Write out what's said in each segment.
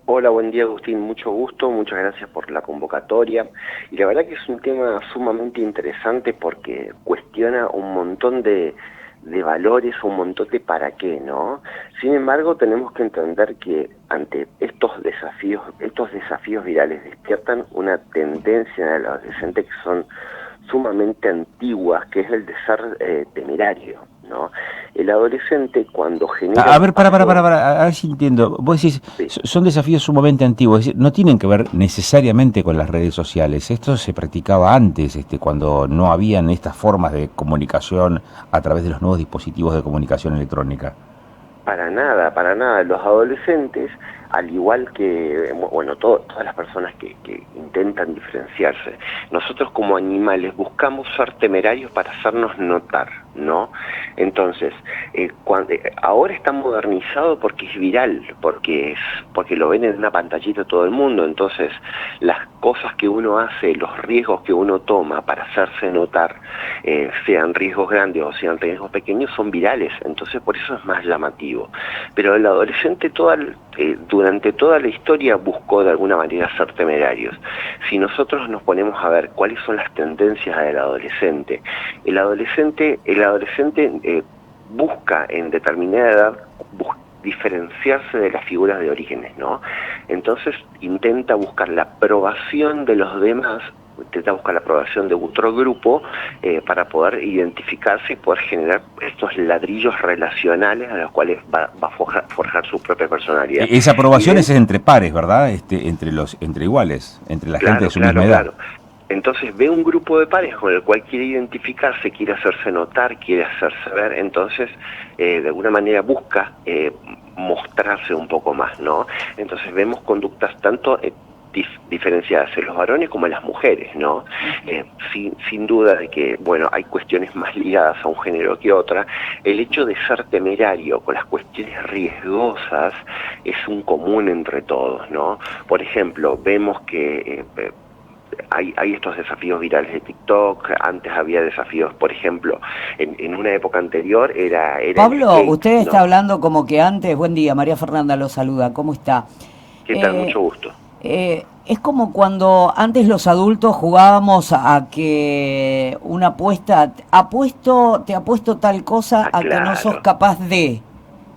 Hola, buen día Agustín, mucho gusto, muchas gracias por la convocatoria. Y la verdad que es un tema sumamente interesante porque cuestiona un montón de valores, un montón de para qué, ¿no? Sin embargo, tenemos que entender que ante estos desafíos virales despiertan una tendencia en el adolescente que son sumamente antiguas, que es el de ser temerario, ¿no? El adolescente cuando genera A un ver, paso. a ver si entiendo. Vos decís, Sí. son desafíos sumamente antiguos, es decir, no tienen que ver necesariamente con las redes sociales. Esto se practicaba antes, cuando no habían estas formas de comunicación a través de los nuevos dispositivos de comunicación electrónica. Para nada, para nada. Los adolescentes, al igual que, bueno, todas las personas que intentan diferenciarse, nosotros como animales buscamos ser temerarios para hacernos notar, ¿no? Entonces, ahora está modernizado porque es viral, porque lo ven en una pantallita todo el mundo. Entonces, las cosas que uno hace, los riesgos que uno toma para hacerse notar, sean riesgos grandes o sean riesgos pequeños, son virales. Entonces, por eso es más llamativo. Pero el adolescente durante toda la historia buscó de alguna manera ser temerarios. Si nosotros nos ponemos a ver cuáles son las tendencias del adolescente, el adolescente busca en determinada edad diferenciarse de las figuras de orígenes, ¿no? Entonces intenta buscar la aprobación de los demás, intenta buscar la aprobación de otro grupo para poder identificarse y poder generar estos ladrillos relacionales a los cuales va a forjar su propia personalidad. Esa Y aprobación es dentro, entre pares, ¿verdad? Entre iguales, entre la gente de claro, su misma claro, edad. claro. Entonces ve un grupo de pares con el cual quiere identificarse, quiere hacerse notar, quiere hacerse ver, entonces de alguna manera busca mostrarse un poco más, ¿no? Entonces vemos conductas tanto diferenciadas en los varones como en las mujeres, ¿no? Sin duda de que, bueno, hay cuestiones más ligadas a un género que otra. El hecho de ser temerario con las cuestiones riesgosas es un común entre todos, ¿no? Por ejemplo, vemos que hay estos desafíos virales de TikTok. Antes había desafíos, por ejemplo, en una época anterior era el Pablo, skate, usted está ¿no? hablando como que antes, buen día, María Fernanda lo saluda, ¿cómo está? ¿Qué tal? Eh, Mucho gusto. es como cuando antes los adultos jugábamos a que una apuesta, te apuesto tal cosa Ah, a que no sos claro, capaz de,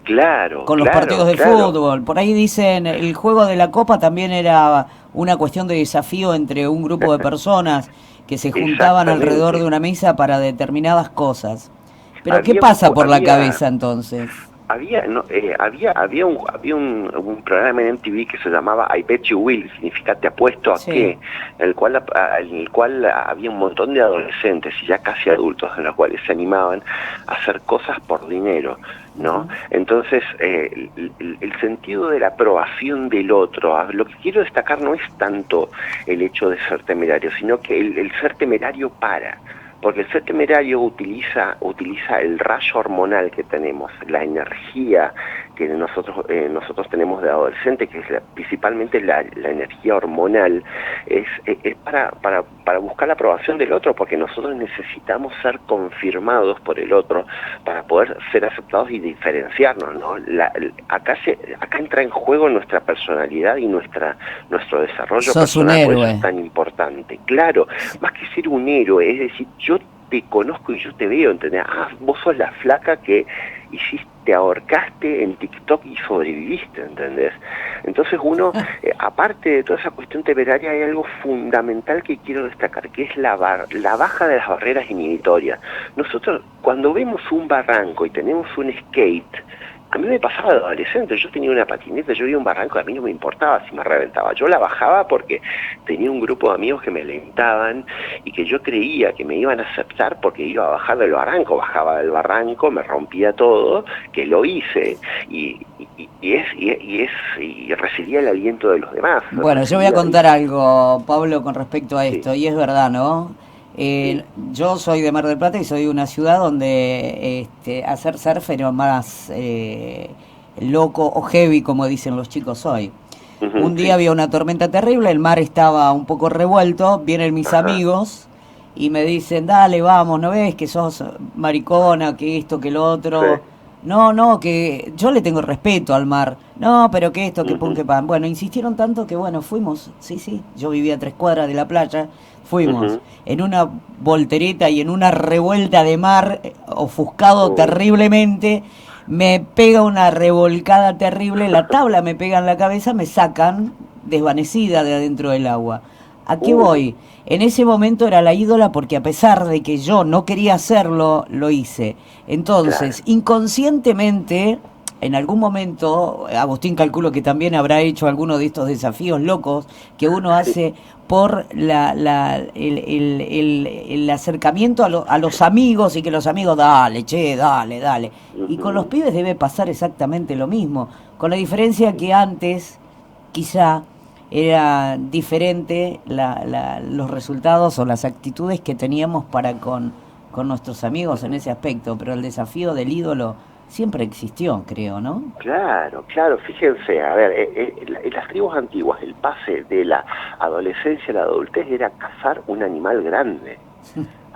claro, con los partidos claro, de claro. fútbol. Por ahí dicen, el juego de la copa también era una cuestión de desafío entre un grupo de personas que se juntaban alrededor de Exactamente. una mesa para determinadas cosas. Pero ¿qué Había, pasa por la había, cabeza entonces? había un programa en MTV que se llamaba I Bet You Will, significa te apuesto a Sí. qué, en el cual había un montón de adolescentes y ya casi adultos en los cuales se animaban a hacer cosas por dinero, ¿no? Entonces, el sentido de la aprobación del otro, lo que quiero destacar no es tanto el hecho de ser temerario, sino que el ser temerario porque el ser temerario utiliza el rayo hormonal que tenemos, la energía que nosotros tenemos de adolescente, que es principalmente la energía hormonal, es para buscar la aprobación del otro, porque nosotros necesitamos ser confirmados por el otro para poder ser aceptados y diferenciarnos, ¿no? Acá entra en juego nuestra personalidad y nuestro desarrollo Sos un personal, por eso es héroe. tan importante. Claro, más que ser un héroe, es decir, yo te conozco y yo te veo, ¿entendés? Ah, vos sos la flaca que te ahorcaste en TikTok y sobreviviste, ¿entendés? Entonces uno, aparte de toda esa cuestión temeraria, hay algo fundamental que quiero destacar, que es la baja de las barreras inhibitorias. Nosotros, cuando vemos un barranco y tenemos un skate, a mí me pasaba de adolescente, yo tenía una patineta, yo iba a un barranco, a mí no me importaba si me reventaba, yo la bajaba porque tenía un grupo de amigos que me alentaban y que yo creía que me iban a aceptar porque iba a bajar del barranco, bajaba del barranco, me rompía todo, que lo hice y recibía el aliento de los demás, Bueno, yo voy a recibía, contar algo, Pablo, con respecto a sí, esto, y es verdad, ¿no? sí, Yo soy de Mar del Plata y soy de una ciudad donde hacer surf era más loco o heavy, como dicen los chicos hoy. Un día sí, había una tormenta terrible, el mar estaba un poco revuelto, vienen mis ajá, amigos y me dicen, dale, vamos, ¿no ves que sos maricona, que esto, que lo sí, otro? no, que yo le tengo respeto al mar. No, pero que esto, que pum, que pan. Bueno, insistieron tanto que bueno, fuimos, sí, yo vivía a 3 cuadras de la playa, fuimos en una voltereta y en una revuelta de mar, ofuscado terriblemente, me pega una revolcada terrible, la tabla me pega en la cabeza, me sacan desvanecida de adentro del agua. ¿A qué voy? En ese momento era la ídola porque a pesar de que yo no quería hacerlo, lo hice. Entonces, inconscientemente, en algún momento, Agustín calculo que también habrá hecho alguno de estos desafíos locos que uno hace por el acercamiento a los amigos y que los amigos, dale. Y con los pibes debe pasar exactamente lo mismo, con la diferencia que antes, quizá, era diferente los resultados o las actitudes que teníamos para con nuestros amigos en ese aspecto, pero el desafío del ídolo siempre existió, creo, ¿no? Claro, fíjense, a ver, en las tribus antiguas el pase de la adolescencia a la adultez era cazar un animal grande.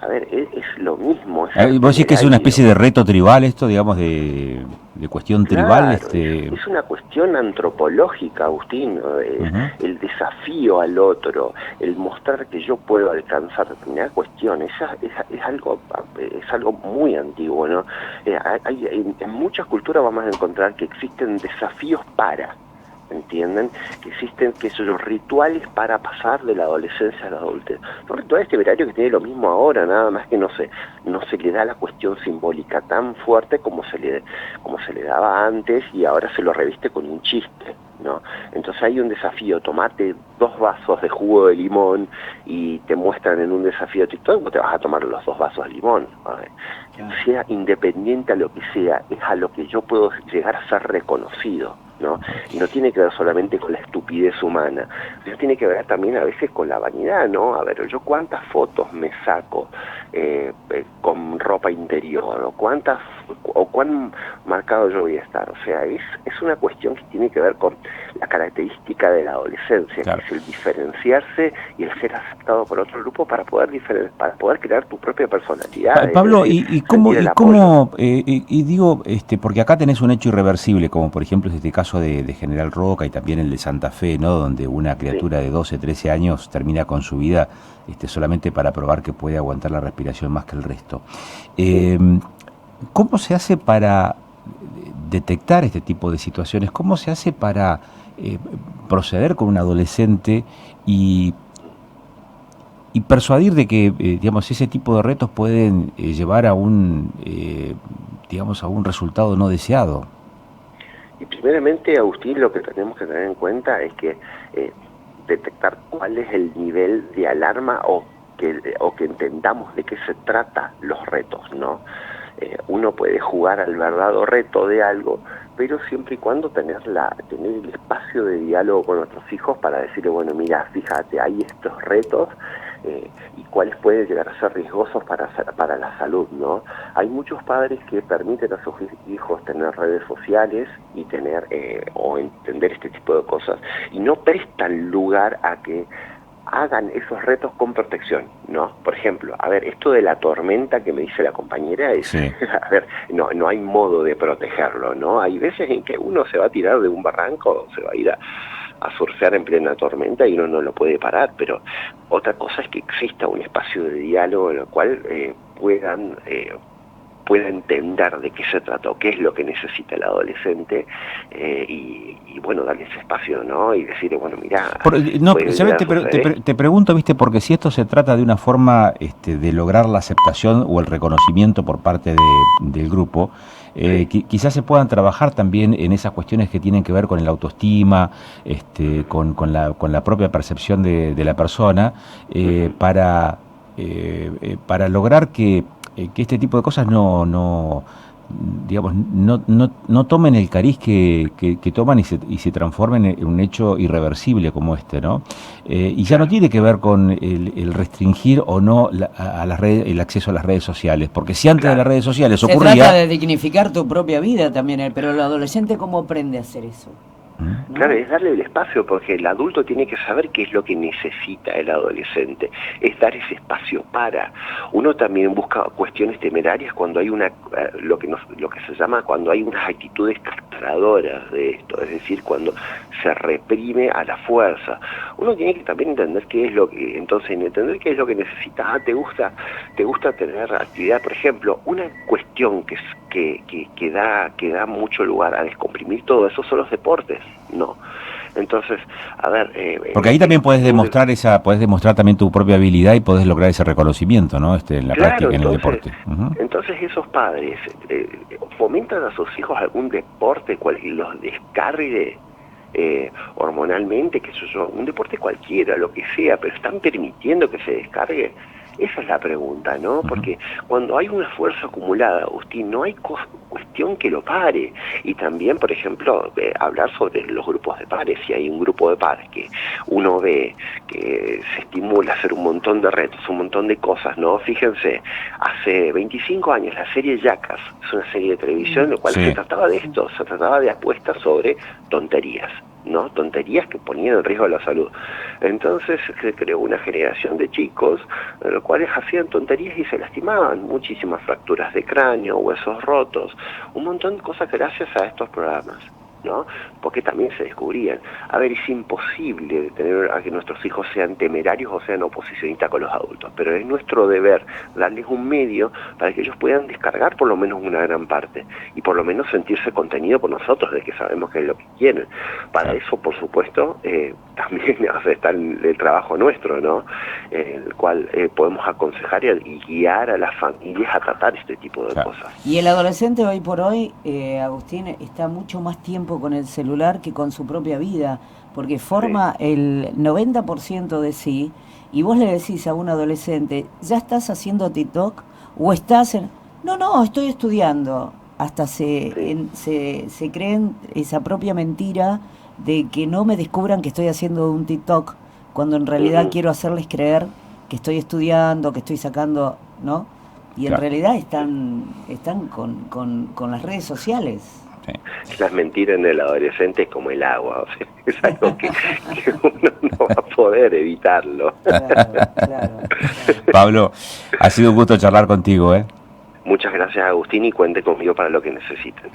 A ver, es lo mismo. ¿Vos decís que es una especie de reto tribal esto, digamos, de cuestión tribal? Es una cuestión antropológica, Agustín, ¿no? El desafío al otro, el mostrar que yo puedo alcanzar determinada cuestión, es algo muy antiguo, ¿no? En muchas culturas vamos a encontrar que existen desafíos ¿entienden? Que existen esos rituales para pasar de la adolescencia a la adultez. Son rituales temerarios que tienen lo mismo ahora, nada más que no se le da la cuestión simbólica tan fuerte como se le daba antes, y ahora se lo reviste con un chiste, ¿no? Entonces hay un desafío: tomate 2 vasos de jugo de limón, y te muestran en un desafío de TikTok cómo te vas a tomar los 2 vasos de limón. Sea independiente a lo que sea, es a lo que yo puedo llegar a ser reconocido, ¿no? Y no tiene que ver solamente con la estupidez humana, sino tiene que ver también a veces con la vanidad, ¿no? A ver, yo cuántas fotos me saco con ropa interior, o cuán marcado yo voy a estar. O sea, es una cuestión que tiene que ver con la característica de la adolescencia, claro, que es el diferenciarse y el ser aceptado por otro grupo para poder crear tu propia personalidad. Pablo, ¿y cómo digo, porque acá tenés un hecho irreversible, como por ejemplo es este caso de General Roca y también el de Santa Fe, ¿no? Donde una criatura de 12, 13 años termina con su vida solamente para probar que puede aguantar la respiración más que el resto. ¿Cómo se hace para detectar este tipo de situaciones? ¿Cómo se hace para proceder con un adolescente y persuadir de que ese tipo de retos pueden llevar a un resultado no deseado? Y primeramente, Agustín, lo que tenemos que tener en cuenta es que detectar cuál es el nivel de alarma o que entendamos de qué se trata los retos, ¿no? Uno puede jugar al verdadero reto de algo, pero siempre y cuando tener el espacio de diálogo con nuestros hijos para decirle, bueno, mira, fíjate, hay estos retos y cuáles pueden llegar a ser riesgosos para la salud, ¿no? Hay muchos padres que permiten a sus hijos tener redes sociales y tener o entender este tipo de cosas, y no prestan lugar a que hagan esos retos con protección, ¿no? Por ejemplo, a ver, esto de la tormenta que me dice la compañera es, sí. A ver, no hay modo de protegerlo, ¿no? Hay veces en que uno se va a tirar de un barranco, se va a ir a surfear en plena tormenta y uno no lo puede parar, pero otra cosa es que exista un espacio de diálogo en el cual pueda entender de qué se trata o qué es lo que necesita el adolescente y bueno, darle ese espacio, ¿no? Y decirle, bueno, mira... Te pregunto, ¿viste? Porque si esto se trata de una forma de lograr la aceptación o el reconocimiento por parte del grupo, quizás se puedan trabajar también en esas cuestiones que tienen que ver con el autoestima, con la propia percepción de la persona, para lograr que este tipo de cosas no tomen el cariz que toman y se transformen en un hecho irreversible como ¿no? Y ya no tiene que ver con el restringir o no el acceso a las redes sociales, porque si antes de las redes sociales ocurría... Se trata de dignificar tu propia vida también, pero el adolescente, ¿cómo aprende a hacer eso? ¿no? Claro, es darle el espacio, porque el adulto tiene que saber qué es lo que necesita el adolescente, es dar ese espacio para. Uno también busca cuestiones temerarias cuando hay lo que se llama, cuando hay unas actitudes castradoras de esto, es decir, cuando se reprime a la fuerza. Uno tiene que también entender qué es lo que, entonces, entender qué es lo que necesita. Te gusta tener actividad, por ejemplo, una cuestión que da mucho lugar a descomprimir todo eso son los deportes, ¿no? Entonces, a ver... porque ahí también puedes demostrar también tu propia habilidad y podés lograr ese reconocimiento, ¿no? En la práctica, en el deporte. Entonces esos padres fomentan a sus hijos algún deporte cual los descargue hormonalmente, que eso, un deporte cualquiera, lo que sea, pero están permitiendo que se descargue. Esa es la pregunta, ¿no? Porque cuando hay una fuerza acumulada, Agustín, no hay cuestión que lo pare. Y también, por ejemplo, hablar sobre los grupos de pares. Si hay un grupo de pares que uno ve que se estimula a hacer un montón de retos, un montón de cosas, ¿no? Fíjense, hace 25 años la serie Jackass, es una serie de televisión en la cual se trataba de esto, se trataba de apuestas sobre tonterías, ¿no? Tonterías que ponían en riesgo la salud. Entonces se creó una generación de chicos, los cuales hacían tonterías y se lastimaban, muchísimas fracturas de cráneo, huesos rotos, un montón de cosas gracias a estos programas, ¿no? Porque también se descubrían. A ver, es imposible tener a que nuestros hijos sean temerarios o sean oposicionistas con los adultos, pero es nuestro deber darles un medio para que ellos puedan descargar por lo menos una gran parte y por lo menos sentirse contenido por nosotros, de que sabemos que es lo que quieren. Para eso, por supuesto, también está el trabajo nuestro, ¿no? El cual podemos aconsejar y guiar a las familias a tratar este tipo de cosas. Y el adolescente hoy por hoy, Agustín, está mucho más tiempo con el celular que con su propia vida, porque forma el 90% de sí, y vos le decís a un adolescente, ¿ya estás haciendo TikTok? ¿O estás en...? No, estoy estudiando. Hasta se creen esa propia mentira de que no me descubran que estoy haciendo un TikTok, cuando en realidad quiero hacerles creer que estoy estudiando, que estoy sacando, ¿no? Y en realidad están con las redes sociales. Las mentiras en el adolescente es como el agua, o sea, es algo que uno no va a poder evitarlo. Claro. Pablo, ha sido un gusto charlar contigo, ¿eh? Muchas gracias, Agustín, y cuente conmigo para lo que necesiten.